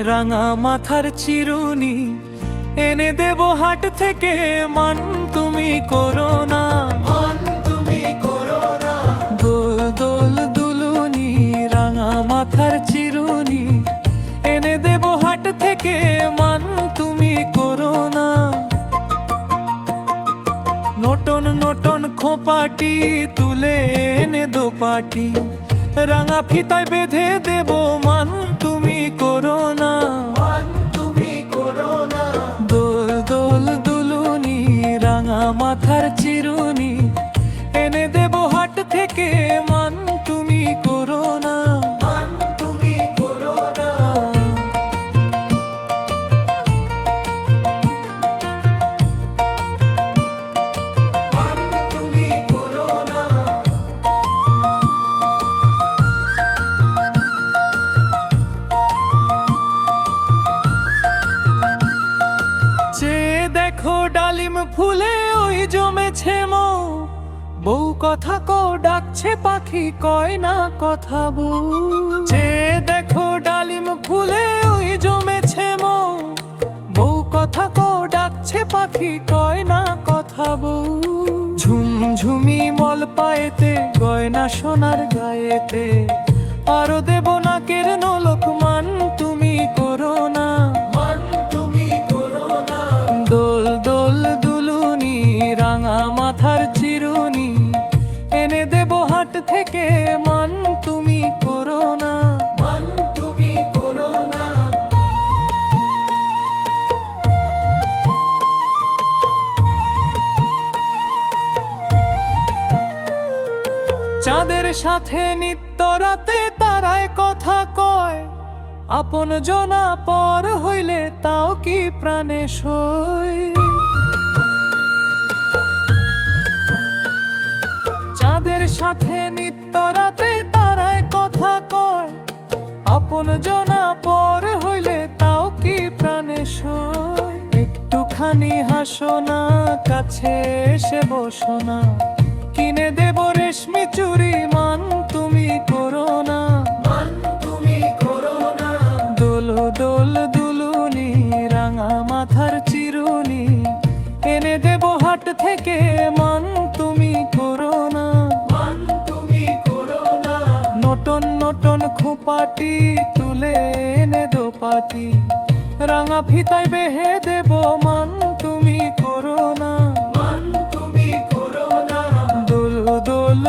রাঙা মাথার চিরুনি এনে দেব হাট থেকে, মান তুমি করো না, মান তুমি করো না। দোল দোল দুলুনি রাঙা মাথার চিরুনি এনে দেব হাট থেকে, মান তুমি করো না। নটন নটন খোপাটি তুলে এনে দোপাটি রাঙা ফিতায় বেঁধে দেব, মান তুমি করো না, মান তুমি করো না। দোল দোল দুলুনি রাঙা মাথার চিরুনি এনে দেব হাট থেকে, মান তুমি করো না, মান তুমি করো না। দেখো ডালিম ফুলে ওই জমেছে মৌ, বউ কথা কো ডাকছে পাখি কয় না কথা বউ। যে দেখো ডালিম ফুলে ওই জমেছে মৌ, বউ কথা কো ডাকছে পাখি কয় না কথা বউ। ঝুমঝুমি মল পায়েতে গয়না সোনার গায়েতে, আরো দেব নাকের নলক, মান তুমি করো না, মান তুমি করো না। দোল দোল দুলুনি রাঙা মাথার চিরুনি এনে দেব হাট থেকে, মান তুমি করো না, মান তুমি করো না। চাঁদের সাথে নিত্য রাতে তারায় কথা কয়, আপন জনা পর হইলে তাও কি প্রাণে সই। চাঁদের সাথে নিত্য রাতে তারায় কথা কয়, আপন জনা পর হইলে তাও কি প্রাণে সই। একটুখানি হাসো না, কাছে এসে বসো না, কিনে দেব রেশমি চুড়ি, মান তুমি করো না, মান তুমি করো না। দোল দোল দুলুনি রাঙা মাথার চিরুনি এনে দেব হাট থেকে, মান তুমি করো না, মান তুমি করো না। নটন নটন খোপাটি তুলে এনে দোপাটি রাঙা ফিতায় বেঁধে দেব, মান তুমি করো না, মান তুমি করো না। দোল দোল